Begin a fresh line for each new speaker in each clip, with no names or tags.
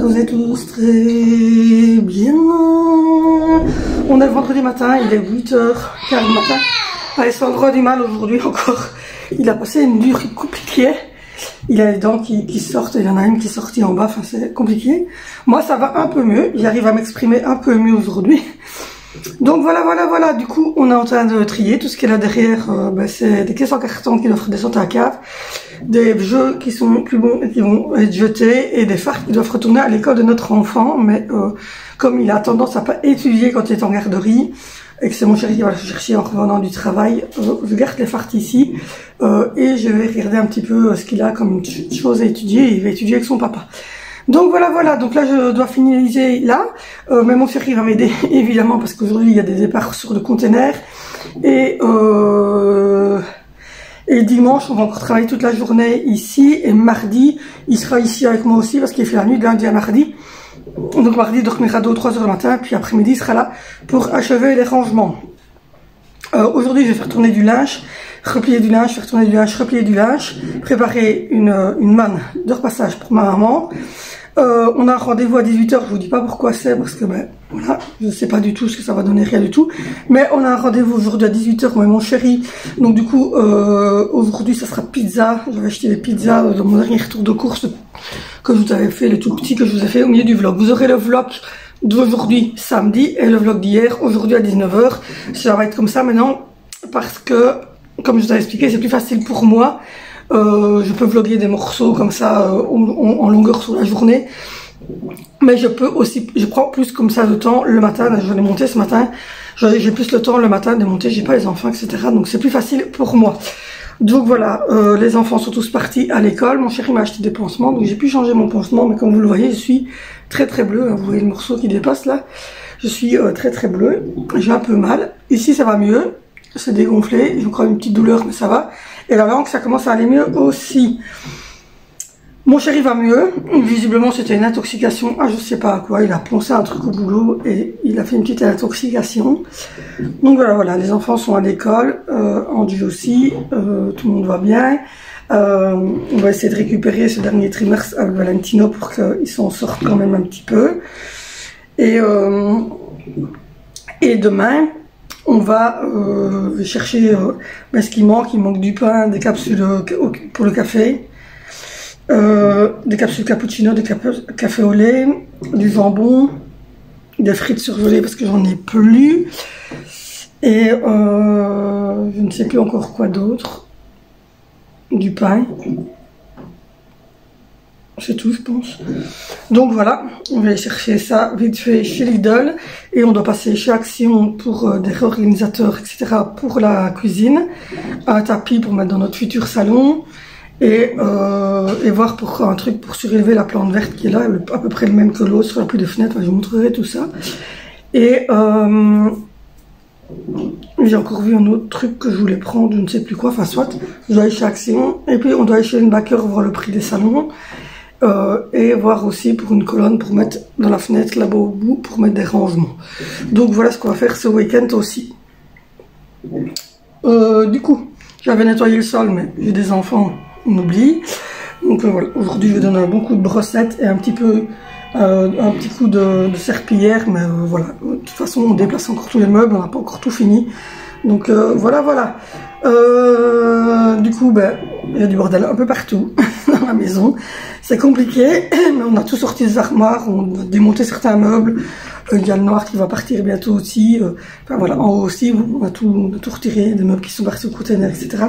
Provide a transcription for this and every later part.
vous êtes tous très bien. On est vendredi matin, il est 8h15 du matin. Allez, Sandro a du mal aujourd'hui encore. Il a passé une nuit compliquée. Il a les dents qui sortent, il y en a une qui est sortie en bas, enfin c'est compliqué. Moi ça va un peu mieux, j'arrive à m'exprimer un peu mieux aujourd'hui. Donc voilà, du coup on est en train de trier, tout ce qu'il y a là derrière, c'est des caisses en carton qui doivent redescendre à la cave, des jeux qui sont plus bons et qui vont être jetés, et des phares qui doivent retourner à l'école de notre enfant, mais comme il a tendance à pas étudier quand il est en garderie, et que c'est mon chéri qui va le chercher en revenant du travail, je garde les farts ici, et je vais regarder un petit peu ce qu'il a comme chose à étudier, il va étudier avec son papa. Donc voilà, donc là je dois finaliser là, mais mon chéri va m'aider évidemment parce qu'aujourd'hui il y a des départs sur le container, et dimanche on va encore travailler toute la journée ici, et mardi il sera ici avec moi aussi parce qu'il fait la nuit de lundi à mardi. Donc mardi il dormira 2 ou 3 heures le matin, puis après-midi il sera là pour achever les rangements. Aujourd'hui je vais faire tourner du linge, replier du linge, faire tourner du linge, replier du linge, préparer une manne de repassage pour ma maman. On a un rendez-vous à 18h, je vous dis pas pourquoi c'est, parce que voilà, je sais pas du tout ce que ça va donner, rien du tout. Mais on a un rendez-vous aujourd'hui à 18h, moi et mon chéri. Donc du coup, aujourd'hui ça sera pizza. J'avais acheté des pizzas dans mon dernier retour de course que je vous avais fait, le tout petit que je vous ai fait au milieu du vlog. Vous aurez le vlog d'aujourd'hui samedi et le vlog d'hier aujourd'hui à 19h. Ça va être comme ça maintenant parce que, comme je vous avais expliqué, c'est plus facile pour moi. Je peux vlogger des morceaux comme ça en longueur sur la journée, mais je peux aussi, je prends plus comme ça le temps le matin. Là, je vais les monter ce matin, j'ai plus le temps le matin de monter, j'ai pas les enfants, etc. Donc c'est plus facile pour moi. Donc voilà, les enfants sont tous partis à l'école. Mon chéri m'a acheté des pansements, donc j'ai pu changer mon pansement, mais comme vous le voyez, je suis très bleu. Vous voyez le morceau qui dépasse là, je suis très bleu. J'ai un peu mal. Ici ça va mieux, c'est dégonflé, j'ai encore une petite douleur, mais ça va. Et la langue, ça commence à aller mieux aussi. Mon chéri va mieux. Visiblement, c'était une intoxication. Ah, je sais pas à quoi. Il a poncé un truc au boulot et il a fait une petite intoxication. Donc voilà. Les enfants sont à l'école. Andy aussi. Tout le monde va bien. On va essayer de récupérer ce dernier trimestre avec Valentino pour qu'il s'en sorte quand même un petit peu. Et demain, on va chercher ce qu'il manque du pain, des capsules pour le café, des capsules cappuccino, des café au lait, du jambon, des frites surgelées parce que j'en ai plus, et je ne sais plus encore quoi d'autre, du pain. C'est tout, je pense. Donc voilà, on va aller chercher ça vite fait chez Lidl, et on doit passer chez Action pour des réorganisateurs, etc. pour la cuisine, un tapis pour mettre dans notre futur salon, et voir pour un truc pour surélever la plante verte qui est là, à peu près le même que l'autre sur la pluie de fenêtre. Je vous montrerai tout ça. Et j'ai encore vu un autre truc que je voulais prendre, je ne sais plus quoi, enfin soit, je dois aller chez Action, et puis on doit aller chez une backer voir le prix des salons. Et voir aussi pour une colonne pour mettre dans la fenêtre là-bas au bout pour mettre des rangements. Donc voilà ce qu'on va faire ce week-end aussi. Du coup, j'avais nettoyé le sol, mais j'ai des enfants, on oublie. Donc voilà, aujourd'hui je vais donner un bon coup de brossette et un petit coup de serpillière, mais voilà. De toute façon on déplace encore tous les meubles, on n'a pas encore tout fini. Donc voilà. Du coup, il y a du bordel un peu partout dans la maison. C'est compliqué, mais on a tout sorti des armoires, on a démonté certains meubles. Il y a le noir qui va partir bientôt aussi. Enfin voilà, en haut aussi, on a tout retiré, des meubles qui sont partis au container, etc.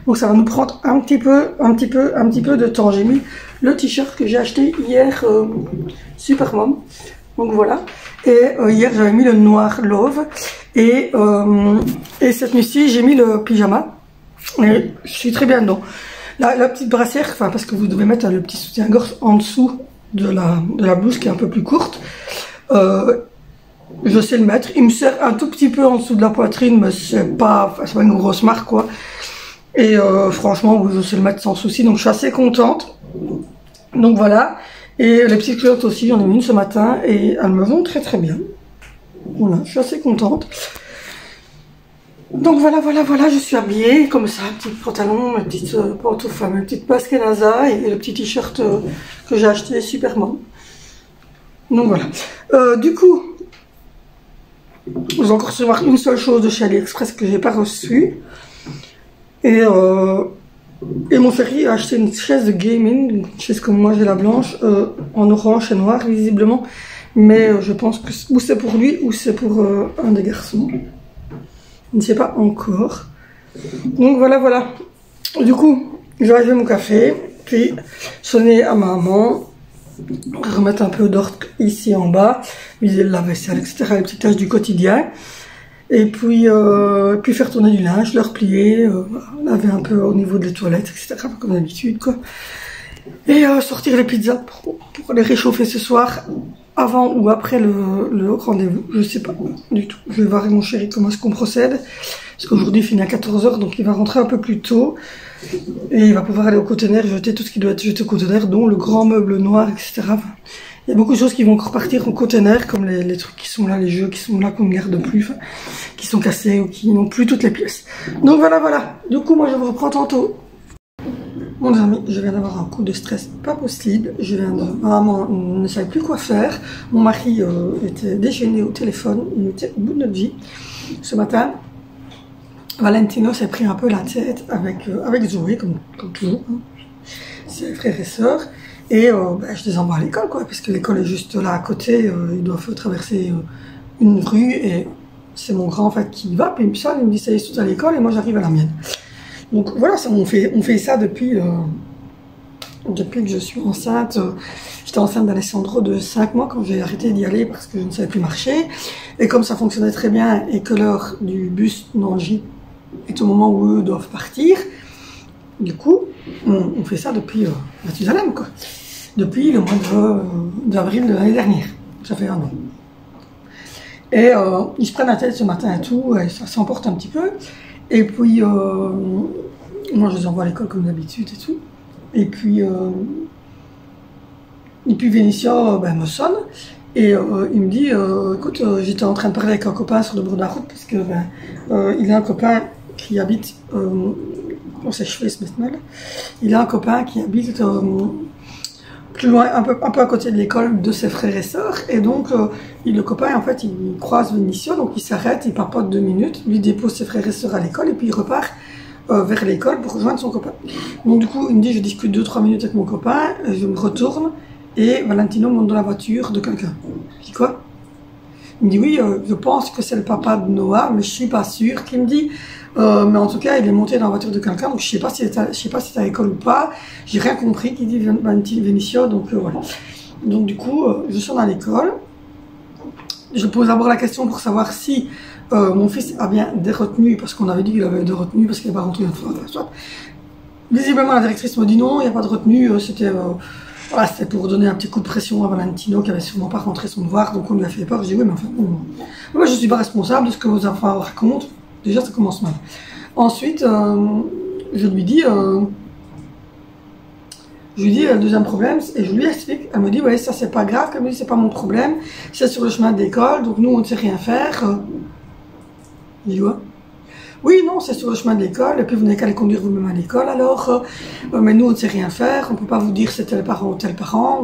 Donc ça va nous prendre un petit peu de temps. J'ai mis le t-shirt que j'ai acheté hier, Supermom. Donc voilà. Et hier j'avais mis le noir Love, et cette nuit-ci j'ai mis le pyjama, et je suis très bien dedans. La petite brassière, enfin parce que vous devez mettre le petit soutien-gorge en dessous de la blouse qui est un peu plus courte, je sais le mettre. Il me sert un tout petit peu en dessous de la poitrine, mais c'est pas une grosse marque quoi. Et franchement je sais le mettre sans souci, donc je suis assez contente. Donc voilà. Et les petites culottes aussi, j'en ai mis une ce matin et elles me vont très bien. Voilà, je suis assez contente. Donc voilà, je suis habillée comme ça, petit pantalon, mes petites pantoufles, mes petites baskets NASA et le petit t-shirt que j'ai acheté Superman. Donc voilà. Du coup, je vais encore recevoir une seule chose de chez AliExpress que j'ai pas reçue. Et mon chéri a acheté une chaise de gaming, une chaise comme moi j'ai la blanche, en orange et noir visiblement. Mais je pense que ou c'est pour lui ou c'est pour un des garçons. Je ne sais pas encore. Donc voilà. Du coup, je vais arriver mon café, puis sonner à maman, remettre un peu d'ordre ici en bas, vider la vaisselle, etc., les petites tâches du quotidien. Et puis faire tourner du linge, le replier, laver un peu au niveau des toilettes, etc., comme d'habitude, quoi. Et sortir les pizzas pour les réchauffer ce soir, avant ou après le rendez-vous, je sais pas du tout. Je vais voir avec mon chéri comment est-ce qu'on procède, parce qu'aujourd'hui il finit à 14 h, donc il va rentrer un peu plus tôt, et il va pouvoir aller au conteneur, jeter tout ce qui doit être jeté au conteneur, dont le grand meuble noir, etc. Enfin, il y a beaucoup de choses qui vont encore partir au conteneur, comme les trucs qui sont là, les jeux qui sont là, qu'on ne garde plus, enfin, qui sont cassés ou qui n'ont plus toutes les pièces. Donc voilà. Du coup, moi je vous reprends tantôt. Mon ami, je viens d'avoir un coup de stress pas possible. Je viens de... Maman ne savait plus quoi faire. Mon mari était déchaîné au téléphone. Il était au bout de notre vie. Ce matin, Valentino s'est pris un peu la tête avec Zoé, comme toujours. Hein. Ses frères et sœurs. Et je les envoie à l'école, quoi, parce que l'école est juste là à côté. Ils doivent traverser une rue et c'est mon grand en fait qui y va. Puis ça, il me dit ça y est, tout à l'école et moi j'arrive à la mienne. Donc voilà, on fait ça depuis que je suis enceinte. J'étais enceinte d'Alessandro de 5 mois quand j'ai arrêté d'y aller parce que je ne savais plus marcher. Et comme ça fonctionnait très bien et que l'heure du bus d'Angy est au moment où eux doivent partir, du coup, on fait ça depuis Mathusalem, quoi. Depuis le mois d'avril de l'année dernière. Ça fait 1 an. Et ils se prennent la tête ce matin et tout, et ça s'emporte un petit peu. Et puis, moi je les envoie à l'école comme d'habitude et tout. Et puis Vénitia me sonne et il me dit écoute, j'étais en train de parler avec un copain sur le bord de la route parce que il a un copain qui habite, ses cheveux se mettent mal. Il a un copain qui habite plus loin, un peu à côté de l'école de ses frères et sœurs, et donc le copain en fait il croise Vénitia, donc il s'arrête, il papote 2 minutes, lui dépose ses frères et sœurs à l'école et puis il repart vers l'école pour rejoindre son copain. Donc du coup il me dit je discute 2-3 minutes avec mon copain, je me retourne et Valentino monte dans la voiture de quelqu'un. Je dis quoi? Il me dit oui, je pense que c'est le papa de Noah, mais je suis pas sûre. Qu'il me dit, mais en tout cas, il est monté dans la voiture de quelqu'un, donc je sais pas si c'est à l'école ou pas. J'ai rien compris. Qu'il dit Vénitia, donc voilà. Donc du coup, je suis dans l'école. Je pose d'abord la question pour savoir si mon fils a bien des retenues, parce qu'on avait dit qu'il avait des retenues parce qu'il n'est pas rentré une fois. Soit. Visiblement, la directrice me dit non, il n'y a pas de retenue. C'était pour donner un petit coup de pression à Valentino qui avait sûrement pas rentré son devoir, donc on lui a fait peur. Je dis oui, mais enfin, moi je suis pas responsable de ce que vos enfants racontent. Déjà, ça commence mal. Ensuite, je lui dis le deuxième problème, et je lui explique. Elle me dit ouais, ça c'est pas grave. Elle me dit c'est pas mon problème, c'est sur le chemin de l'école, donc nous on ne sait rien faire. Je dis ouais. Oui, non, c'est sur le chemin de l'école, et puis vous n'avez qu'à les conduire vous-même à l'école, alors, mais nous, on ne sait rien faire, on ne peut pas vous dire c'est tel parent ou tel parent,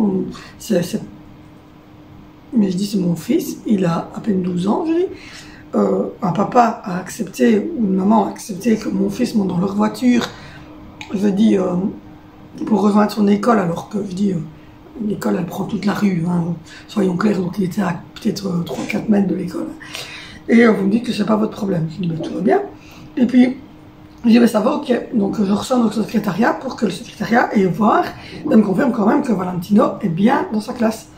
mais je dis c'est mon fils, il a à peine 12 ans, je dis, un papa a accepté, ou une maman a accepté que mon fils monte dans leur voiture, je dis, pour rejoindre son école, alors que je dis, l'école elle prend toute la rue, hein, soyons clairs, donc il était à peut-être 3-4 mètres de l'école, et vous me dites que c'est pas votre problème, je dis tout va bien. Et puis, je dis, ça va, ok. Donc, je ressens notre secrétariat pour que le secrétariat aille voir et me confirme quand même que Valentino est bien dans sa classe.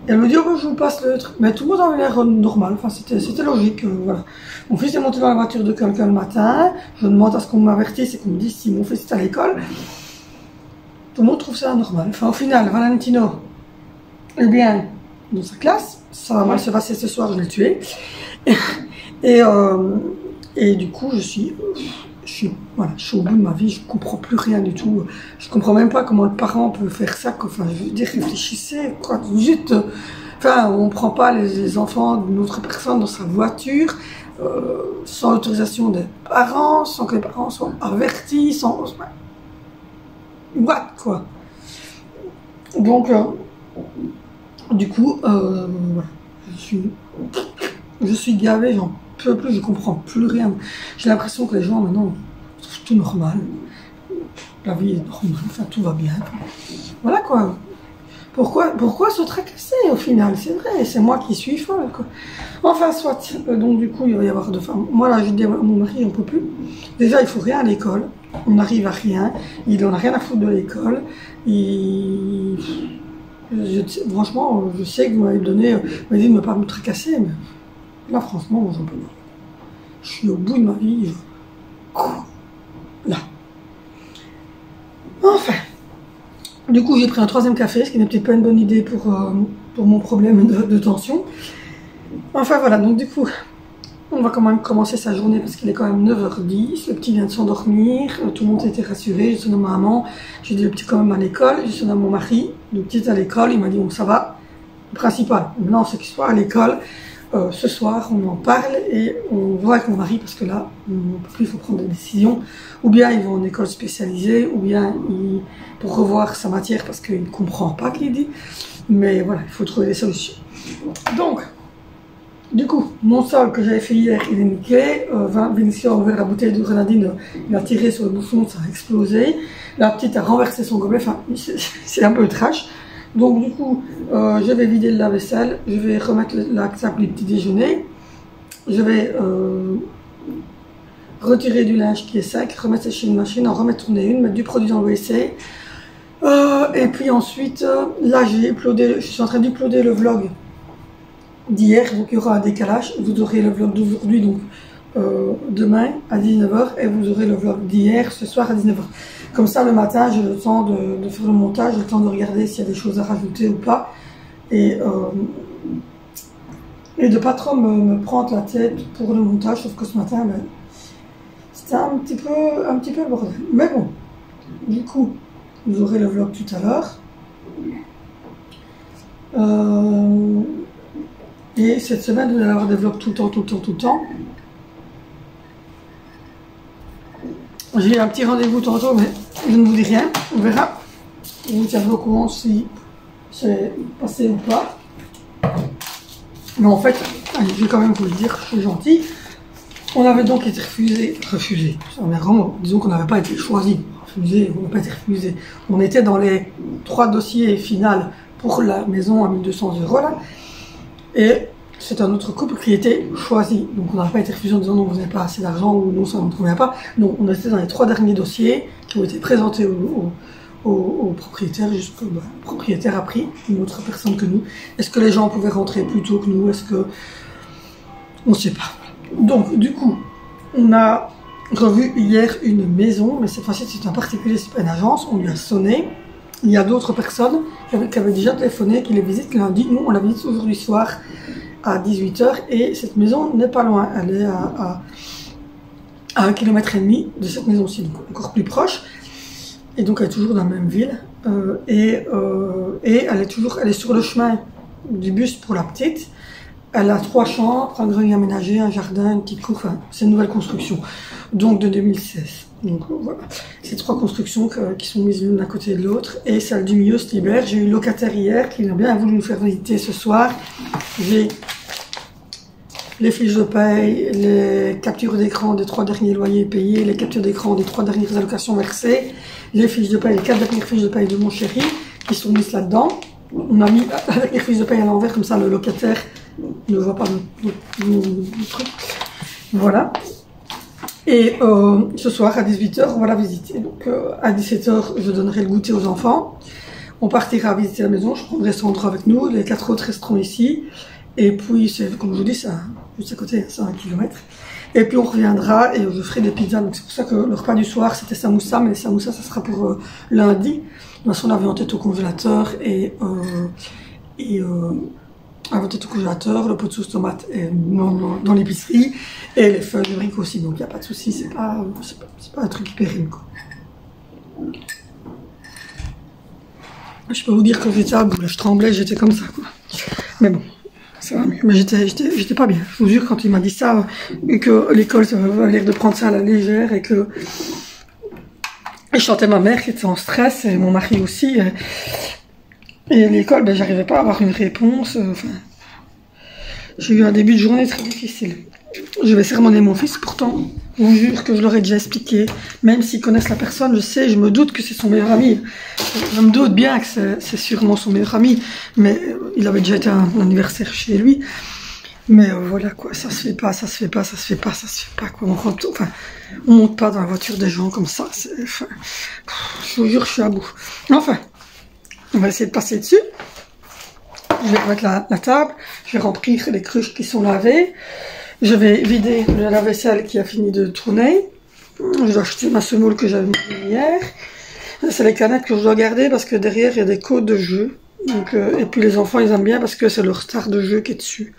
Et elle me dit, oh, je vous passe le truc. Mais tout le monde avait l'air normal. Enfin, c'était logique. Voilà. Mon fils est monté dans la voiture de quelqu'un le matin. Je demande à ce qu'on m'avertisse et qu'on me dise si mon fils est à l'école. Tout le monde trouve ça normal. Enfin, au final, Valentino est bien dans sa classe. Ça va mal se passer ce soir, je l'ai tué. Et du coup, je suis au bout de ma vie, je comprends plus rien du tout. Je comprends même pas comment le parent peut faire ça. Enfin, je veux dire, réfléchissez, quoi. Juste, on prend pas les enfants d'une autre personne dans sa voiture, sans l'autorisation des parents, sans que les parents soient avertis, sans... What, quoi. Donc, Du coup, voilà, je suis gavée, j'en peux plus, je comprends plus rien. J'ai l'impression que les gens maintenant trouvent tout normal. La vie est normale, enfin tout va bien. Voilà quoi. Pourquoi se tracasser au final? C'est vrai, c'est moi qui suis folle quoi. Enfin soit, donc du coup il va y avoir deux femmes. Moi là je dis à mon mari j'en peux plus. Déjà il faut rien à l'école, on n'arrive à rien, il en a rien à foutre de l'école. Franchement je sais que vous m'avez dit de ne pas me tracasser, mais là franchement j'en peux plus. Je suis au bout de ma vie. Là. Enfin. Du coup, j'ai pris un troisième café, ce qui n'est peut-être pas une bonne idée pour mon problème de tension. Enfin voilà, donc du coup, on va quand même commencer sa journée parce qu'il est quand même 9h10. Le petit vient de s'endormir, tout le monde était rassuré. Je sonne à ma maman, j'ai dit le petit quand même à l'école. Je sonne à mon mari, le petit est à l'école. Il m'a dit bon, ça va. Le principal, maintenant, c'est qu'il soit à l'école. Ce soir, on en parle et on voit avec mon mari parce que là, il faut prendre des décisions. Ou bien ils vont en école spécialisée, ou bien pour revoir sa matière parce qu'il ne comprend pas qu'il dit. Mais voilà, il faut trouver des solutions. Donc, du coup, mon sol que j'avais fait hier, il est nickel. Vénitia a ouvert la bouteille de grenadine, il a tiré sur le bouchon, ça a explosé. La petite a renversé son gobelet, enfin, c'est un peu trash. Donc du coup, je vais vider le lave-vaisselle, je vais remettre la table du petit déjeuner, je vais retirer du linge qui est sec, remettre sécher une machine, en remettre tourner une, mettre du produit dans le WC. Et puis ensuite, là je suis en train d'uploader le vlog d'hier, donc il y aura un décalage. Vous aurez le vlog d'aujourd'hui, donc demain à 19h, et vous aurez le vlog d'hier ce soir à 19h. Comme ça, le matin, j'ai le temps de faire le montage, j'ai le temps de regarder s'il y a des choses à rajouter ou pas. Et de pas trop me prendre la tête pour le montage, sauf que ce matin, ben, c'était un petit peu le bordel. Mais bon, du coup, vous aurez le vlog tout à l'heure. Et cette semaine, vous allez avoir des vlogs tout le temps. J'ai un petit rendez-vous tantôt, mais je ne vous dis rien, on verra. Je vous tiendrai au courant si c'est passé ou pas. Mais en fait, allez, je vais quand même vous le dire, je suis gentil. On avait donc été refusé. On est vraiment, disons qu'on n'avait pas été choisi. Refusé, on n'a pas été refusé. On était dans les 3 dossiers finaux pour la maison à 1200 € là. Et c'est un autre couple qui était choisi. Donc on n'a pas été refusé en disant non, vous n'avez pas assez d'argent ou non, ça ne convient pas. Non, on était dans les 3 derniers dossiers qui ont été présentés au propriétaire, jusqu'au le propriétaire a pris une autre personne que nous. Est-ce que les gens pouvaient rentrer plus tôt que nous? Est-ce que... On ne sait pas. Donc du coup, on a revu hier une maison, mais cette fois-ci c'est un particulier, c'est pas une agence, on lui a sonné. Il y a d'autres personnes qui avaient déjà téléphoné, qui les visitent lundi. Nous, on la visite aujourd'hui soir à 18h et cette maison n'est pas loin. Elle est à 1,5 km de cette maison-ci, donc encore plus proche. Et donc elle est toujours dans la même ville. Et elle est sur le chemin du bus pour la petite. Elle a 3 chambres, un grenier aménagé, un jardin, une petite cour. Enfin, c'est une nouvelle construction, donc de 2016. Donc voilà, ces 3 constructions qui sont mises l'une à côté de l'autre. Et celle du milieu se libère. J'ai eu le locataire hier qui a bien voulu nous faire visiter ce soir. J'ai les fiches de paye, les captures d'écran des 3 derniers loyers payés, les captures d'écran des 3 dernières allocations versées, les fiches de paye, les 4 dernières fiches de paye de mon chéri qui sont mises là-dedans. On a mis les fiches de paye à l'envers, comme ça le locataire ne voit pas le truc. Voilà. Et ce soir à 18h, on va la visiter. Donc à 17h, je donnerai le goûter aux enfants. On partira visiter la maison, je prendrai Sandra avec nous, les 4 autres resteront ici. Et puis, comme je vous dis, c'est juste à côté, c'est 1 km. Et puis on reviendra et je ferai des pizzas. Donc c'est pour ça que le repas du soir, c'était samoussa, mais les samoussa, ça sera pour lundi. De toute façon, on avait en tête au congélateur et avant tête au congélateur, le pot de sauce tomate est dans l'épicerie et les feuilles de briques aussi. Donc il n'y a pas de souci, c'est pas un truc hyper rime, quoi. Je peux vous dire que j'étais à bout, je tremblais, j'étais comme ça, quoi. Mais bon. Ça va mieux, mais j'étais pas bien. Je vous jure, quand il m'a dit ça, et que l'école ça avait l'air de prendre ça à la légère, et que je chantais ma mère qui était en stress, et mon mari aussi. Et à l'école, ben, j'arrivais pas à avoir une réponse. Enfin, j'ai eu un début de journée très difficile. Je vais sermonner mon fils, pourtant, je vous jure que je leur ai déjà expliqué. Même s'ils connaissent la personne, je me doute que c'est son meilleur ami. Je me doute bien que c'est sûrement son meilleur ami, mais il avait déjà été à un anniversaire chez lui. Mais voilà quoi, ça se fait pas, ça se fait pas, ça se fait pas, ça se fait pas quoi. On monte pas dans la voiture des gens comme ça. Enfin, je vous jure, je suis à bout. Enfin, on va essayer de passer dessus. Je vais remettre la table, je vais remplir les cruches qui sont lavées. Je vais vider le lave-vaisselle qui a fini de tourner. Je dois acheter ma semoule que j'avais mis hier. C'est les canettes que je dois garder parce que derrière il y a des codes de jeu. Donc, et puis les enfants ils aiment bien parce que c'est leur star de jeu qui est dessus.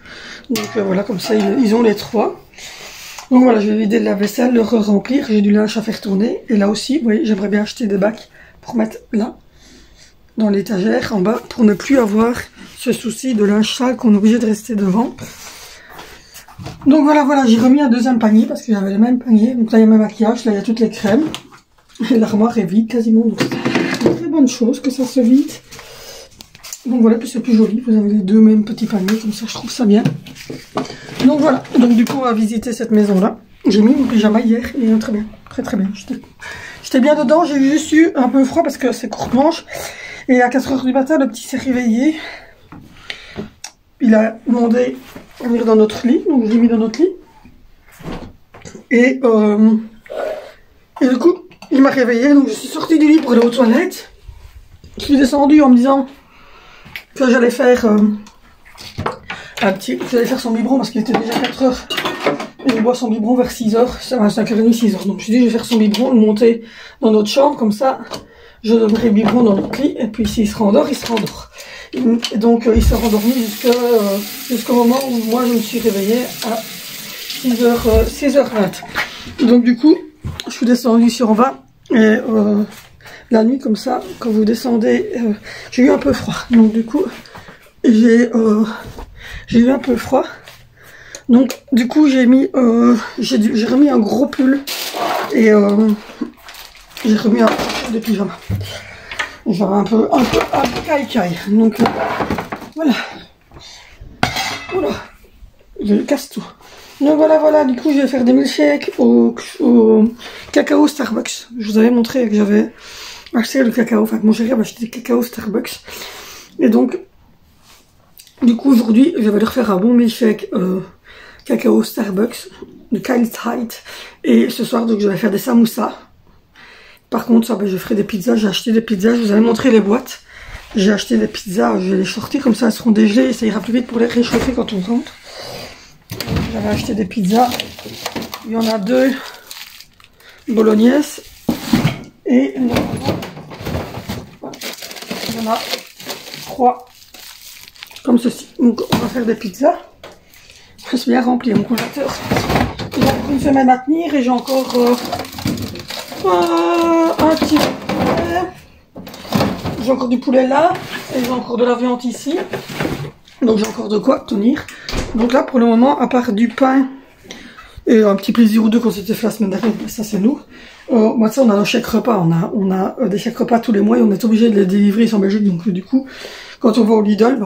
Donc voilà, comme ça ils ont les trois. Donc voilà, je vais vider le lave-vaisselle, le remplir. J'ai du linge à faire tourner. Et là aussi, vous voyez, j'aimerais bien acheter des bacs pour mettre là, dans l'étagère en bas, pour ne plus avoir ce souci de linge sale qu'on est obligé de rester devant. Donc voilà, j'ai remis un deuxième panier parce que j'avais le même panier. Donc là, il y a mes maquillages, là, il y a toutes les crèmes. Et l'armoire est vide quasiment. Donc c'est une très bonne chose que ça se vide. Donc voilà, puis c'est plus joli. Vous avez les deux mêmes petits paniers, comme ça, je trouve ça bien. Donc voilà, donc du coup, on va visiter cette maison-là. J'ai mis mon pyjama hier et très bien, très bien. J'étais bien dedans, j'ai juste eu un peu froid parce que c'est courte manche. Et à 4 h du matin, le petit s'est réveillé. Il a demandé à venir dans notre lit, donc je l'ai mis dans notre lit. Et du coup, il m'a réveillé, donc je suis sortie du lit pour aller aux toilettes. Je suis descendue en me disant que j'allais faire j'allais faire son biberon parce qu'il était déjà 4 h. Et il boit son biberon vers 6 h, ça va 5h30, 6 h. Donc je me suis dit, je vais faire son biberon, le monter dans notre chambre, comme ça, je donnerai le biberon dans notre lit, et puis s'il se rendort, il se rendort. Et donc il s'est rendormi jusqu'au moment où moi je me suis réveillée à 6h20. Donc du coup, je suis descendue sur en bas, et la nuit comme ça, quand vous descendez, j'ai eu un peu froid. Donc du coup, j'ai eu un peu froid. Donc du coup j'ai remis un gros pull et j'ai remis un pull de pyjama. J'avais un peu caille. Donc voilà. Oula, je casse tout. Donc voilà, du coup je vais faire des milkshakes au cacao Starbucks. Je vous avais montré que j'avais acheté le cacao, enfin mon chéri avait acheté du cacao Starbucks. Et donc, du coup aujourd'hui je vais leur faire un bon milkshake cacao Starbucks de Kyle Tide. Et ce soir donc je vais faire des samoussas. Par contre ça, je ferai des pizzas, j'ai acheté des pizzas, je vous avais montré les boîtes. J'ai acheté des pizzas, je vais les sortir comme ça elles seront dégelées et ça ira plus vite pour les réchauffer quand on rentre. J'avais acheté des pizzas, il y en a 2 bolognaises et il y en a 3 comme ceci. Donc on va faire des pizzas. Je suis bien rempli mon congélateur. Il y a encore une semaine à tenir et j'ai encore un petit poulet. J'ai encore du poulet là et j'ai encore de la viande ici. Donc j'ai encore de quoi tenir. Donc là pour le moment, à part du pain et un petit plaisir ou deux qu'on s'était fait la semaine dernière, ça c'est nous. Moi ça on a nos chèques repas, on a des chèques repas tous les mois et on est obligé de les délivrer en Belgique. Donc du coup, quand on va au Lidl,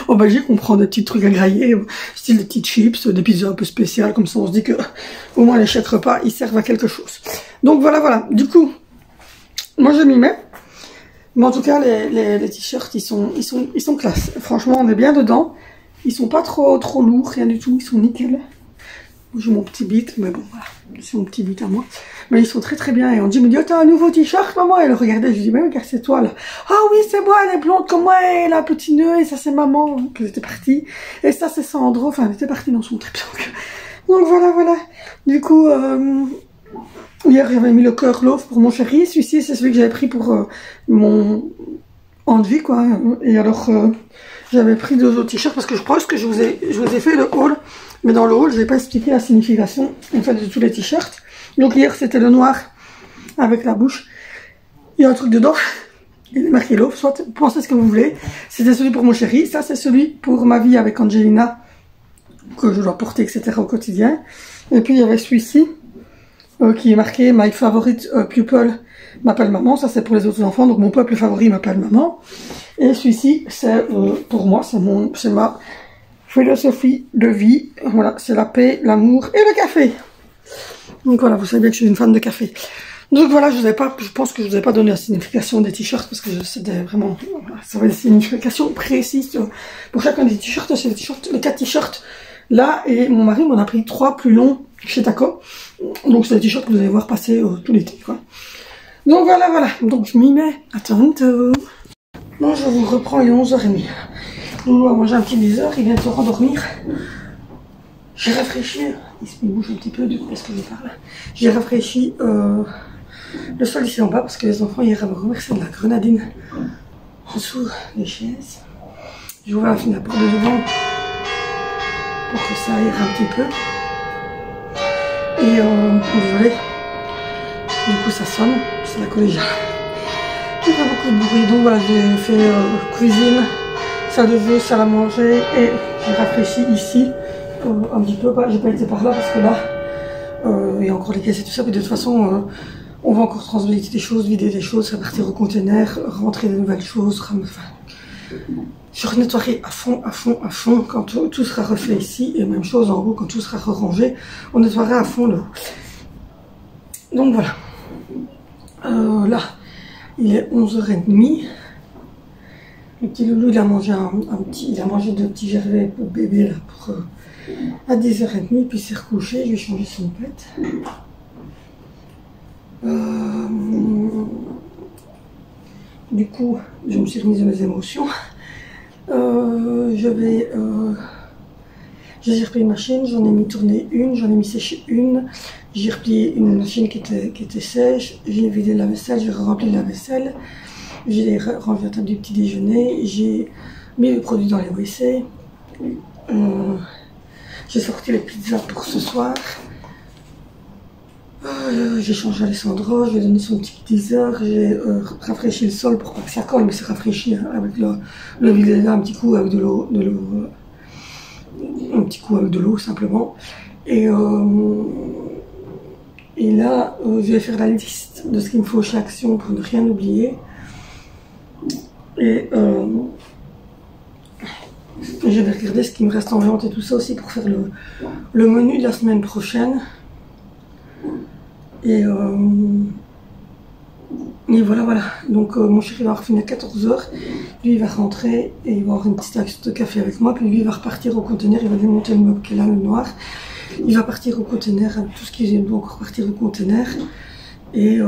en Belgique on prend des petits trucs à grailler, style des petites chips, des pizzas un peu spéciales, comme ça on se dit que au moins les chèques repas ils servent à quelque chose. Donc voilà, du coup, moi je m'y mets. Mais en tout cas les t-shirts ils sont classe. Franchement on est bien dedans. Ils sont pas trop lourds, rien du tout, ils sont nickel. J'ai mon petit beat, mais bon voilà, c'est mon petit beat à moi. Mais ils sont très bien. Et on dit, me dit, oh, t'as un nouveau t-shirt, maman? Et elle regardait, je dis, mais regarde, c'est toi là. Ah oui, c'est moi, elle est blonde comme moi, et elle a un petit nœud, et ça c'est maman. Donc elle était partie. Et ça c'est Sandro, enfin elle était partie dans son trip. Donc voilà. Du coup, hier j'avais mis le cœur love pour mon chéri. Celui-ci c'est celui que j'avais pris pour mon envie quoi. Et alors j'avais pris 2 autres t-shirts parce que je pense que je vous ai fait le haul. Mais dans le haul, je n'ai pas expliqué la signification en fait de tous les t-shirts. Donc hier, c'était le noir avec la bouche. Il y a un truc dedans. Il est marqué love, soit pensez ce que vous voulez. C'était celui pour mon chéri. Ça, c'est celui pour ma vie avec Angelina, que je dois porter, etc. au quotidien. Et puis, il y avait celui-ci, qui est marqué My favorite pupil m'appelle maman. Ça, c'est pour les autres enfants. Donc, mon peuple favori m'appelle maman. Et celui-ci, c'est pour moi, c'est ma philosophie de vie. Voilà, c'est la paix, l'amour et le café. Donc voilà, vous savez bien que je suis une fan de café. Donc voilà, je pense que je vous ai pas donné la signification des t-shirts parce que c'était vraiment, ça va être une signification précise pour chacun des t-shirts. C'est les 4 t-shirts là, et mon mari m'en a pris 3 plus longs chez Taco. Donc c'est des t-shirts que vous allez voir passer tout l'été, quoi. Donc voilà. Donc je m'y mets. À tantôt. Bon, je vous reprends, il est 11h30. Loulou a mangé un petit dessert, il vient de se rendormir. J'ai rafraîchi, il se bouge un petit peu du coup parce que je parle. J'ai rafraîchi le sol ici en bas parce que les enfants hier avaient reversé de la grenadine en dessous des chaises. Je vois la porte de devant pour que ça aère un petit peu. Et désolé, du coup ça sonne, c'est la collégiale. Il fait beaucoup de bruit, donc voilà, j'ai fait cuisine, salle de jeu, salle à manger et j'ai rafraîchi ici un petit peu. J'ai pas été par là parce que là il y a encore les caisses et tout ça, mais de toute façon on va encore transvaler des choses, vider des choses, repartir au conteneur, rentrer de nouvelles choses, enfin, je renettoierai à fond quand tout sera refait ici, et même chose en haut, quand tout sera rangé, on nettoiera à fond le haut. Donc voilà. Là, il est 11h30. Le petit loulou, il a mangé il a mangé 2 petits gervais pour bébé là pour à 10h30, puis il s'est recouché, je vais changer son pet. Du coup, je me suis remise de mes émotions. J'ai replié une machine, j'en ai mis tourner une, j'en ai mis sécher une, j'ai replié une machine qui était sèche, j'ai vidé la vaisselle, j'ai rempli la vaisselle, j'ai rangé la table du petit déjeuner, j'ai mis les produits dans les WC, j'ai sorti les pizzas pour ce soir, j'ai changé Alessandro, je lui ai donné son petit teaser, j'ai rafraîchi le sol pour pas que ça colle, mais c'est rafraîchi hein, avec le vidé là, un petit coup avec de l'eau, un petit coup avec de l'eau simplement. Et là, je vais faire la liste de ce qu'il me faut chez Action pour ne rien oublier. Et je vais regarder ce qui me reste en vente et tout ça aussi pour faire le menu de la semaine prochaine. Et voilà. Donc mon chéri va finir à 14h. Lui il va rentrer et il va avoir une petite action de café avec moi. Puis lui il va repartir au conteneur. Il va démonter le meuble qui est là, le noir. Il va partir au conteneur. Tout ce qui doit encore partir au conteneur. Et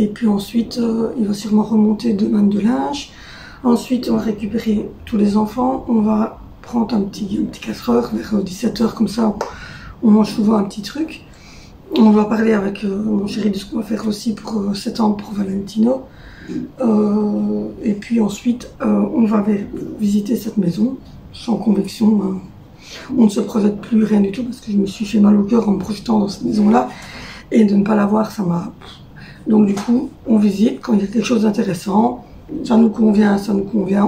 puis ensuite il va sûrement remonter demain de linge. Ensuite on va récupérer tous les enfants. On va prendre un petit 4h vers 17h comme ça. On mange souvent un petit truc. On va parler avec mon chéri de ce qu'on va faire aussi pour septembre pour Valentino. Et puis ensuite, on va visiter cette maison sans conviction. On ne se projette plus rien du tout parce que je me suis fait mal au cœur en me projetant dans cette maison-là. Et de ne pas la voir, ça m'a... Donc du coup, on visite quand il y a quelque chose d'intéressant. Ça nous convient,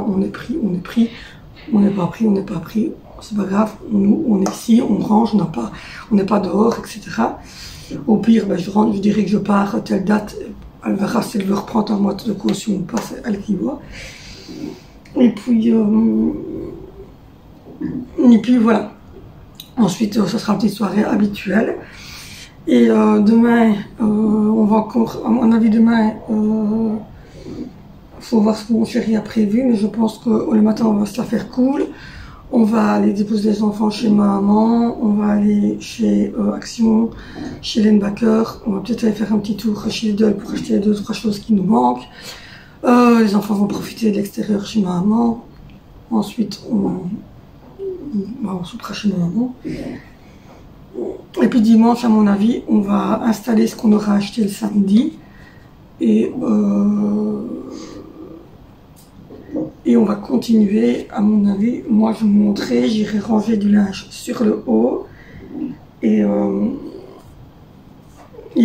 on est pris. On n'est pas pris, c'est pas grave. On est ici, on range, on n'est pas dehors, etc. Au pire, je rentre, je dirais que je pars à telle date, elle verra si elle veut reprendre un mois de caution ou pas, c'est elle qui voit. Et puis voilà. Ensuite, ça sera une petite soirée habituelle. Et demain, on va encore, à mon avis, demain, faut voir ce que mon chéri a prévu, mais je pense que le matin, on va se la faire cool. On va aller déposer les enfants chez ma maman, on va aller chez Action, chez Lenbacker, on va peut-être aller faire un petit tour chez Lidl pour acheter 2-3 choses qui nous manquent. Les enfants vont profiter de l'extérieur chez ma maman. Ensuite, on soupera chez ma maman. Et puis dimanche, à mon avis, on va installer ce qu'on aura acheté le samedi. Et on va continuer, à mon avis, moi je vous montrerai, j'irai ranger du linge sur le haut. Et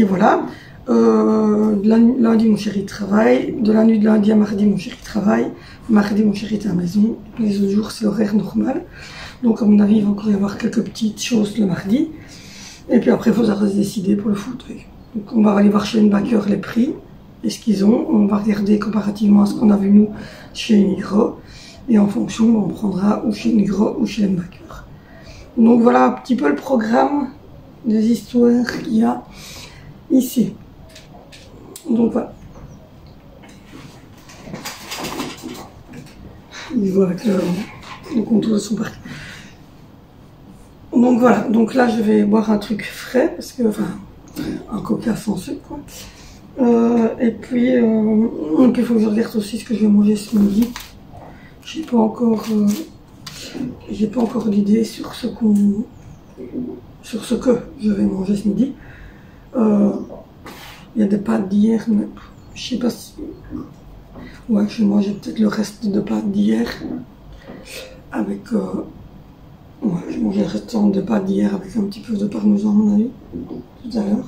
voilà. Lundi, mon chéri travaille. De la nuit de lundi à mardi, mon chéri travaille. Mardi, mon chéri est à la maison. Les autres jours, c'est l'horaire normal. Donc, à mon avis, il va encore y avoir quelques petites choses le mardi. Et puis après, il faudra se décider pour le fauteuil. Donc, on va aller voir chez Lenbacker les prix. et ce qu'ils ont. On va regarder comparativement à ce qu'on a vu nous chez Migros. Et en fonction, on prendra ou chez Migros ou chez Lembacher. Donc voilà un petit peu le programme des histoires qu'il y a ici. Donc voilà. Il voit avec le contour de son parc. Donc voilà, donc là je vais boire un truc frais, parce que, enfin, un coca sans sucre, quoi. Et puis, donc il faut que je regarde aussi ce que je vais manger ce midi. J'ai pas encore d'idée sur ce que je vais manger ce midi. Il y a des pâtes d'hier, mais je sais pas si... Ouais, je vais manger peut-être le reste de pâtes d'hier avec... Ouais, je mangeais le restant de pâtes d'hier avec un petit peu de parmesan à mon avis, tout à l'heure.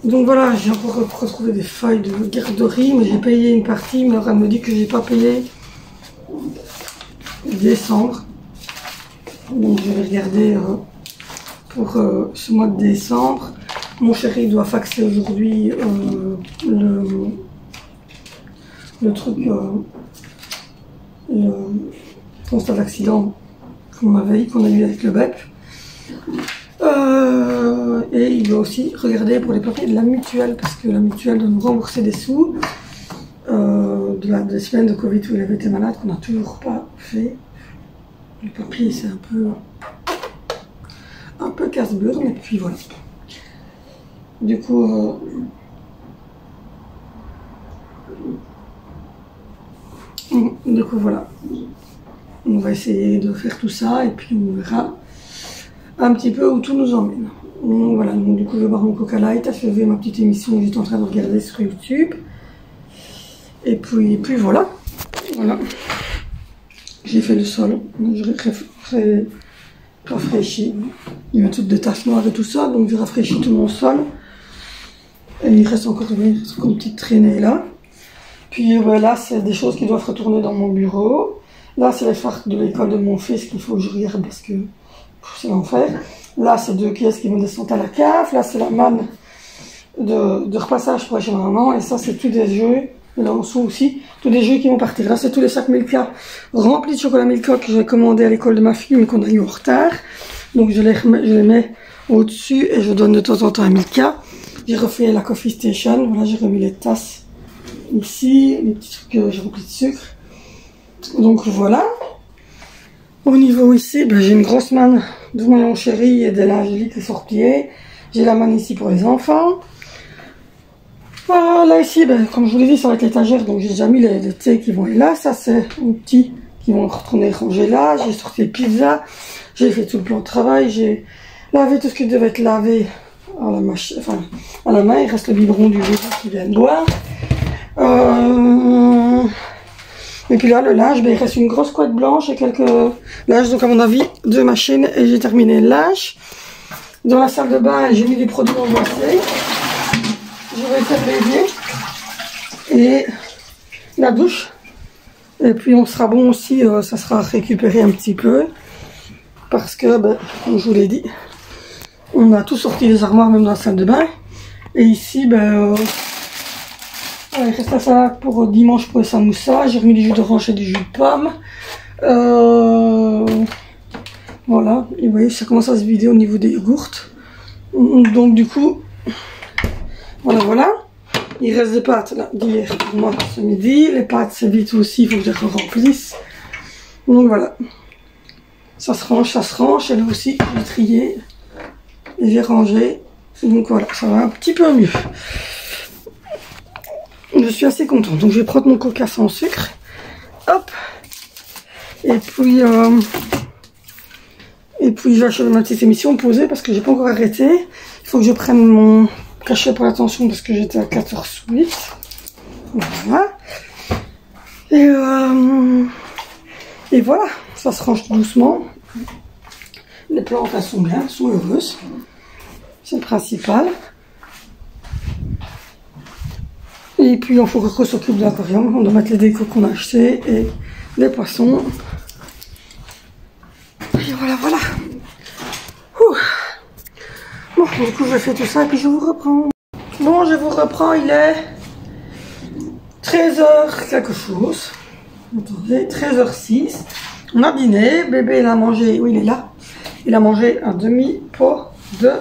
Donc voilà, j'ai encore retrouvé des feuilles de garderie, mais j'ai payé une partie, mais elle me dit que j'ai pas payé décembre. Donc je vais regarder pour ce mois de décembre. Mon chéri doit faxer aujourd'hui le truc, le constat d'accident qu'on a eu avec le BEP. Et il doit aussi regarder pour les papiers de la mutuelle, parce que la mutuelle doit nous rembourser des sous des semaines de Covid où il avait été malade, qu'on n'a toujours pas fait. Le papier, c'est un peu casse-beurre, mais puis voilà. Du coup, voilà. On va essayer de faire tout ça et puis on verra un petit peu où tout nous emmène. Donc voilà, donc du coup je vais boire mon Coca Light, achever ma petite émission que j'étais en train de regarder sur YouTube. Et puis voilà. J'ai fait le sol, je rafraîchis. Il y a toutes des taches noires et tout ça, donc je rafraîchis tout mon sol. Et il reste encore une petite traînée là. Puis là, c'est des choses qui doivent retourner dans mon bureau. Là, c'est les farces de l'école de mon fils qu'il faut que je regarde parce que c'est l'enfer. Là, c'est 2 caisses qui me descendent à la cave. Là, c'est la manne de repassage pour chez ma maman. Et ça, c'est tous des jeux. Et là, en dessous aussi, tous des jeux qui vont partir. Là, c'est tous les sacs Milka remplis de chocolat Milka que j'ai commandé à l'école de ma fille, mais qu'on a eu en retard. Donc, je les mets au-dessus et je donne de temps en temps à Milka. J'ai refait la coffee station. Voilà, j'ai remis les tasses ici, les petits trucs que j'ai remplis de sucre. Donc, voilà. Au niveau ici, j'ai une grosse manne de mon chéri et de l'Angélique les pliés. J'ai la manne ici pour les enfants. Là ici, comme je vous l'ai dit, ça va être l'étagère, donc j'ai déjà mis les thés qui vont aller là. Ça, c'est les petits qui vont retourner ranger là. J'ai sorti les pizzas. J'ai fait tout le plan de travail. J'ai lavé tout ce qui devait être lavé à la machine, enfin, à la main. Il reste le biberon du bébé qui vient de boire. Et puis là, le linge, il reste une grosse couette blanche et quelques linges, donc à mon avis, 2 machines et j'ai terminé le linge. Dans la salle de bain, j'ai mis des produits emboîtés. Je vais faire l'évier et la douche. Et puis on sera bon aussi, ça sera récupéré un petit peu. Parce que, comme je vous l'ai dit, on a tout sorti les armoires, même dans la salle de bain. Et ici, il reste ça pour dimanche pour le samoussa. J'ai remis du jus d'orange et du jus de pomme. Voilà, et vous voyez, ça commence à se vider au niveau des yogourts. Donc du coup, voilà. Il reste des pâtes là d'hier pour moi ce midi. Les pâtes c'est vite aussi, il faut que je les remplisse. Donc voilà. Ça se range. Et là aussi, j'ai trié et j'ai rangé. Donc voilà, ça va un petit peu mieux. Je suis assez contente. Donc je vais prendre mon coca sans sucre. Hop. Et puis je vais achever ma petite émission posée parce que j'ai pas encore arrêté. Il faut que je prenne mon cachet pour l'attention parce que j'étais à 14,8. Voilà. Et voilà, ça se range doucement. Les plantes elles sont bien, elles sont heureuses. C'est le principal. Et puis il faut qu'on s'occupe de l'aquarium. On doit mettre les décos qu'on a achetés et les poissons. Et voilà. Ouh. Bon, du coup je fais tout ça et puis je vous reprends. Bon, je vous reprends, il est 13h quelque chose. Attendez, 13h06. On a dîné, bébé il a mangé, oui il est là. Il a mangé un demi-pot de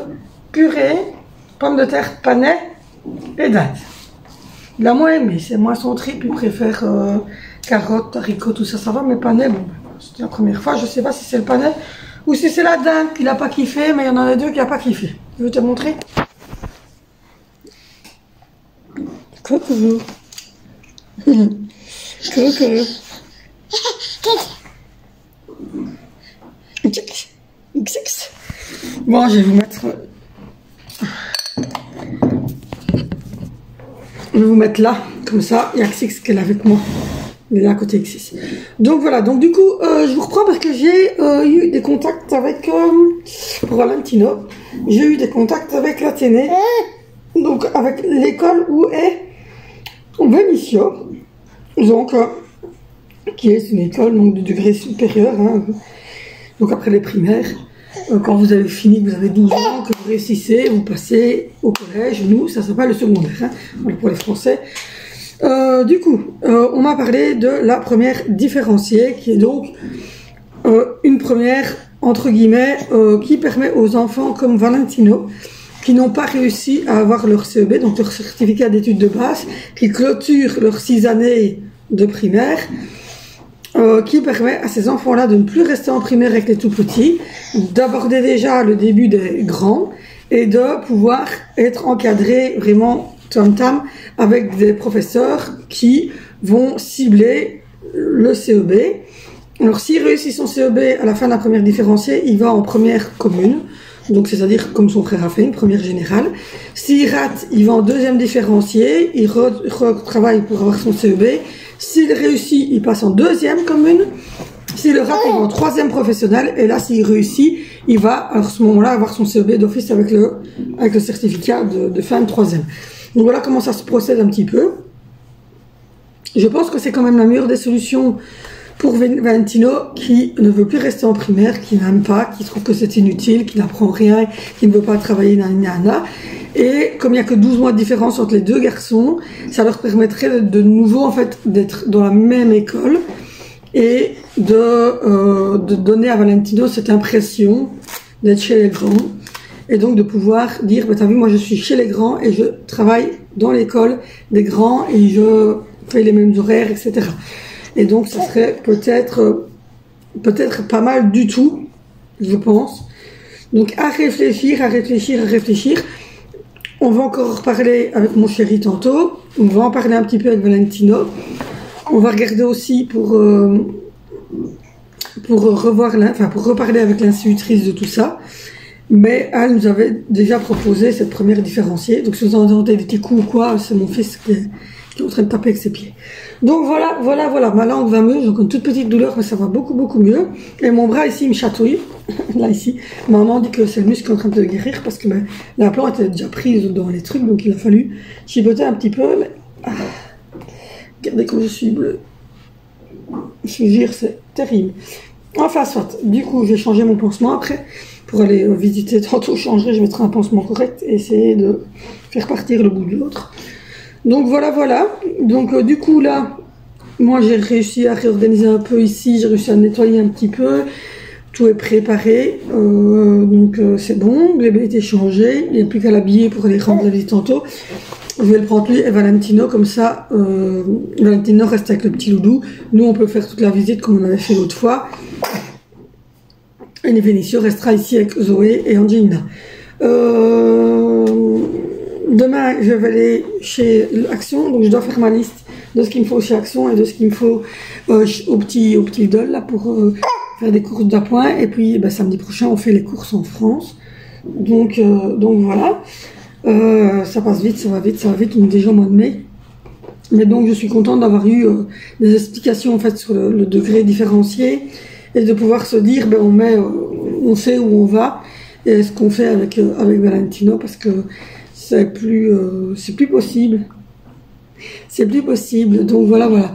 purée, pommes de terre panais et dinde. Il a moins aimé, c'est moins son trip, il préfère carottes, haricots, tout ça, ça va, mais panais, bon, c'était la première fois, je sais pas si c'est le panais ou si c'est la dinde qu'il a pas kiffé, mais il y en a deux qui a pas kiffé. Je vais te montrer. Coucou. Coucou. Bon, je vais vous mettre... Je vais vous mettre là, comme ça, il y a Xix qui est là avec moi. Il est là à côté Xix. Donc voilà, donc du coup, je vous reprends parce que j'ai eu des contacts avec... pour Valentino, j'ai eu des contacts avec l'Athénée, donc avec l'école où est Benicio, donc qui est une école donc, de degré supérieur, hein, donc après les primaires, quand vous avez fini, que vous avez 12 ans, que vous réussissez, vous passez au collège, nous ça s'appelle le secondaire, hein, pour les Français. Du coup, on m'a parlé de la première différenciée, qui est donc une première, entre guillemets, qui permet aux enfants comme Valentino, qui n'ont pas réussi à avoir leur CEB, donc leur certificat d'études de base, qui clôturent leurs 6 années de primaire, qui permet à ces enfants-là de ne plus rester en primaire avec les tout petits, d'aborder déjà le début des grands, et de pouvoir être encadrés vraiment tam-tam avec des professeurs qui vont cibler le CEB. Alors s'il réussit son CEB à la fin de la première différenciée, il va en première commune, donc c'est-à-dire comme son frère a fait, une première générale. S'il rate, il va en deuxième différenciée, il retravaille pour avoir son CEB. S'il réussit, il passe en deuxième commune. S'il rate, il va en troisième professionnel. Et là, s'il réussit, il va à ce moment-là avoir son CEB d'office avec le certificat de fin de troisième. Donc voilà comment ça se procède un petit peu. Je pense que c'est quand même la meilleure des solutions pour Valentino, qui ne veut plus rester en primaire, qui n'aime pas, qui trouve que c'est inutile, qui n'apprend rien, qui ne veut pas travailler nana. Et comme il n'y a que 12 mois de différence entre les deux garçons, ça leur permettrait de nouveau en fait d'être dans la même école et de donner à Valentino cette impression d'être chez les grands. Et donc de pouvoir dire, bah, t'as vu, moi je suis chez les grands et je travaille dans l'école des grands et je fais les mêmes horaires, etc. Et donc ça serait peut-être pas mal du tout, je pense. Donc à réfléchir. On va encore reparler avec mon chéri tantôt. On va en parler un petit peu avec Valentino. On va regarder aussi pour reparler avec l'institutrice de tout ça. Mais elle nous avait déjà proposé cette première différenciée. Donc si vous entendez des petits coups ou quoi, c'est mon fils qui est en train de taper avec ses pieds. Donc voilà. Ma langue va mieux. J'ai encore une toute petite douleur, mais ça va beaucoup mieux. Et mon bras ici, il me chatouille. Là, ici. Maman dit que c'est le muscle qui est en train de guérir parce que l'implant était déjà prise dans les trucs. Donc il a fallu chipoter un petit peu. Mais... regardez comme je suis bleue. Je veux dire, c'est terrible. Enfin, soit. Du coup, je vais changer mon pansement après. Pour aller visiter, tantôt je changerai, je mettrai un pansement correct et essayer de faire partir le bout de l'autre. Donc voilà. Donc du coup là, moi j'ai réussi à réorganiser un peu ici, j'ai réussi à nettoyer un petit peu. Tout est préparé, donc c'est bon, le bébé a été changé, il n'y a plus qu'à l'habiller pour aller rendre la visite tantôt. Je vais le prendre lui et Valentino, comme ça Valentino reste avec le petit loulou. Nous on peut faire toute la visite comme on avait fait l'autre fois. Et Benicio restera ici avec Zoé et Angelina. Demain, je vais aller chez Action, donc je dois faire ma liste de ce qu'il me faut chez Action et de ce qu'il me faut au petit idole là pour faire des courses d'appoint. Et puis samedi prochain, on fait les courses en France. Donc voilà. Ça passe vite, ça va vite. On est déjà au mois de mai. Mais donc je suis contente d'avoir eu des explications en fait sur le degré différencié. Et de pouvoir se dire, on sait où on va et ce qu'on fait avec Valentino parce que c'est plus possible. C'est plus possible. Donc voilà.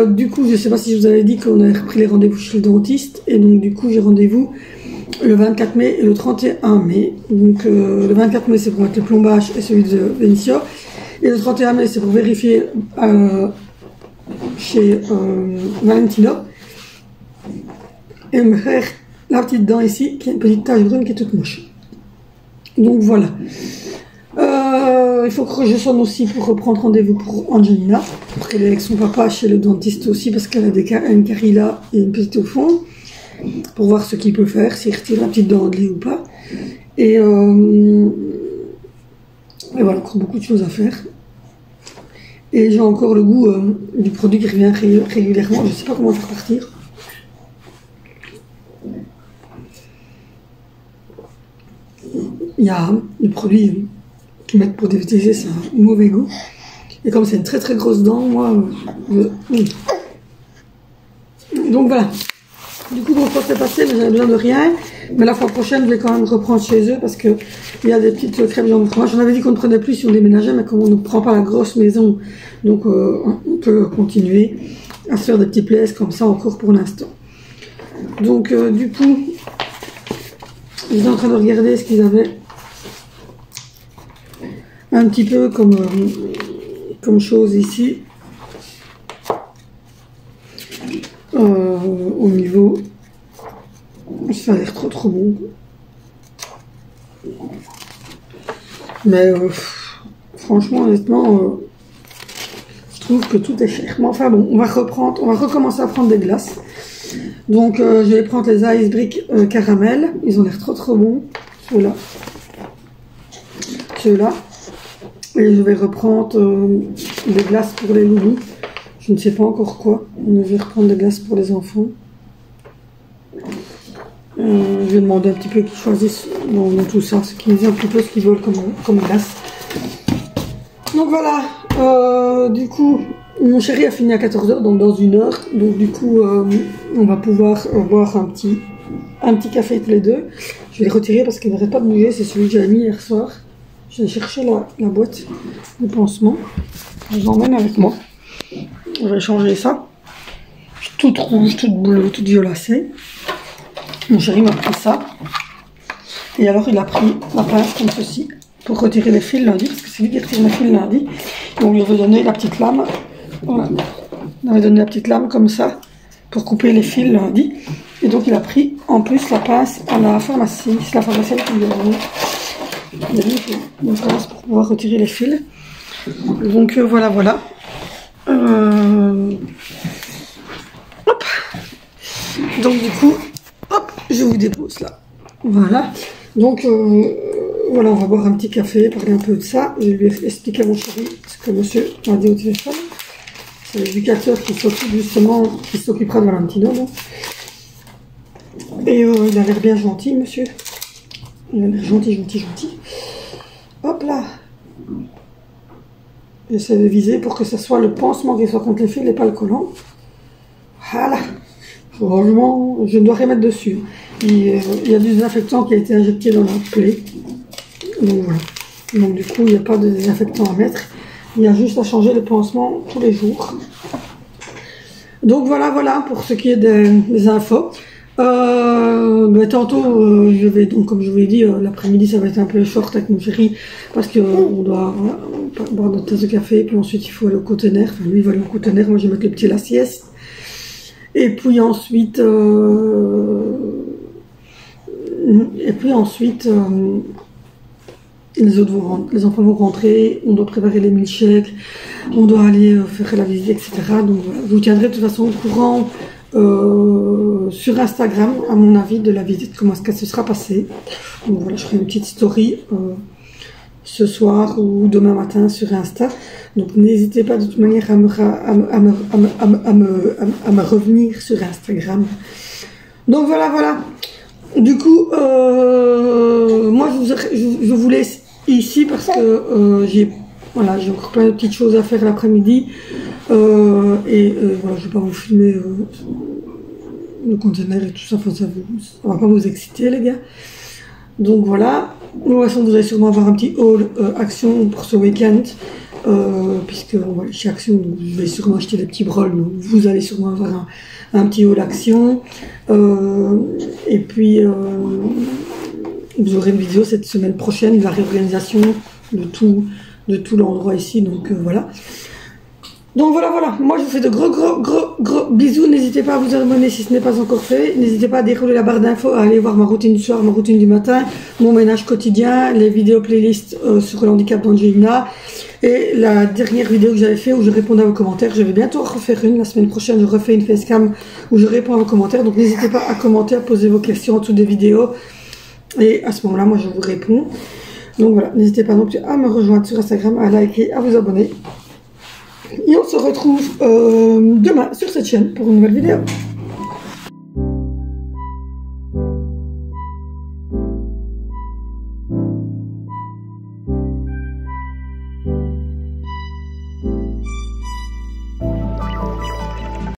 Du coup, je sais pas si je vous avais dit qu'on avait repris les rendez-vous chez le dentiste et donc du coup j'ai rendez-vous le 24 mai et le 31 mai. Donc le 24 mai c'est pour mettre le plombage et celui de Vénitia. Et le 31 mai c'est pour vérifier chez Valentino. Et me faire la petite dent ici, qui a une petite tache brune qui est toute moche. Donc voilà. Il faut que je sonne aussi pour reprendre rendez-vous pour Angelina, pour qu'elle est avec son papa chez le dentiste aussi, parce qu'elle a une carie là et une petite au fond, pour voir ce qu'il peut faire, s'il retire la petite dent de lait ou pas. Et voilà, encore beaucoup de choses à faire. Et j'ai encore le goût du produit qui revient régulièrement, je ne sais pas comment faire partir. Il y a des produits qu'ils mettent pour dévitaliser, c'est un mauvais goût. Et comme c'est une très très grosse dent, moi... Donc voilà. Du coup, bon, c'est passé, mais j'avais besoin de rien. Mais la fois prochaine, je vais quand même reprendre chez eux parce qu'il y a des petites crèmes viande fromage. J'en avais dit qu'on ne prenait plus si on déménageait, mais comme on ne prend pas la grosse maison, donc on peut continuer à se faire des petits plaies comme ça encore pour l'instant. Donc du coup, j'étais en train de regarder ce qu'ils avaient un petit peu comme chose ici. Au niveau, ça a l'air trop bon, mais franchement honnêtement je trouve que tout est cher. Mais enfin bon, on va recommencer à prendre des glaces. Donc je vais prendre les Ice Brick caramel, ils ont l'air trop bons, ceux-là, et je vais reprendre des glaces pour les loulous. Je ne sais pas encore quoi. Je vais reprendre des glaces pour les enfants. Je vais demander un petit peu qu'ils choisissent dans tout ça, ce qu'ils disent un petit peu ce qu'ils veulent comme glace. Donc voilà, du coup, mon chéri a fini à 14 h, donc dans 1 heure. Donc du coup, on va pouvoir boire un petit café tous les deux. Je vais le retirer parce qu'il n'arrête pas de bouger. C'est celui que j'avais mis hier soir. J'ai cherché la boîte de pansement. Je l'emmène avec moi. On va changer ça. Toute rouge, toute bleue, toute violacée. Mon chéri m'a pris ça. Et alors il a pris la pince comme ceci pour retirer les fils lundi, parce que c'est lui qui retire les fils lundi. Et on lui avait donné la petite lame. Voilà. On avait donné la petite lame comme ça pour couper les fils lundi. Et donc il a pris en plus la pince à la pharmacie. C'est la pharmacienne qui lui a donné. Il a mis une pince pour pouvoir retirer les fils. Donc voilà. Hop. Donc du coup, hop, je vous dépose là. Voilà. Donc voilà, on va boire un petit café, parler un peu de ça. Je vais expliquer à mon chéri ce que monsieur m'a dit au téléphone. C'est l'éducateur qui s'occupe justement, qui s'occupera de Valentino. Et il a l'air bien gentil, monsieur. Il a l'air gentil. Hop là. J'essaie de viser pour que ce soit le pansement qui soit contre les fils et pas le collant. Voilà. Franchement, je dois remettre dessus. Il y a du désinfectant qui a été injecté dans la plaie. Donc voilà. Donc du coup, il n'y a pas de désinfectant à mettre. Il y a juste à changer le pansement tous les jours. Donc voilà pour ce qui est des infos. Tantôt, je vais donc, comme je vous l'ai dit, l'après-midi ça va être un peu short avec mon chéri parce qu'on doit boire notre tasse de café, puis ensuite il faut aller au conteneur. Enfin, lui il va aller au conteneur, moi je vais mettre le petit à la sieste. Et puis ensuite, les enfants vont rentrer, on doit préparer les milkshakes, on doit aller faire la visite, etc. Donc voilà, je vous tiendrai de toute façon au courant sur Instagram, à mon avis, de la visite, comment est-ce qu'elle se sera passée. Donc voilà, je ferai une petite story ce soir ou demain matin sur Insta. Donc n'hésitez pas de toute manière à me revenir sur Instagram. Donc voilà. Du coup, moi je vous laisse ici parce que j'ai encore plein de petites choses à faire l'après-midi. Voilà, je vais pas vous filmer le conteneur et tout ça, ça va pas vous exciter les gars. Donc voilà, de toute façon vous allez sûrement avoir un petit haul Action pour ce week-end, puisque voilà, chez Action donc, je vais sûrement acheter des petits brols, donc vous allez sûrement avoir un petit haul Action, et Et puis, vous aurez une vidéo cette semaine prochaine de la réorganisation de tout l'endroit ici. Donc voilà. Donc voilà, moi je vous fais de gros bisous. N'hésitez pas à vous abonner si ce n'est pas encore fait. N'hésitez pas à dérouler la barre d'infos, à aller voir ma routine du soir, ma routine du matin, mon ménage quotidien, les vidéos playlists sur l'handicap d'Angelina et la dernière vidéo que j'avais fait où je répondais à vos commentaires. Je vais bientôt refaire une, la semaine prochaine je refais une facecam où je réponds à vos commentaires. Donc n'hésitez pas à commenter, à poser vos questions en dessous des vidéos et à ce moment-là moi je vous réponds. Donc voilà, n'hésitez pas non plus à me rejoindre sur Instagram, à liker, à vous abonner. Et on se retrouve demain sur cette chaîne pour une nouvelle vidéo.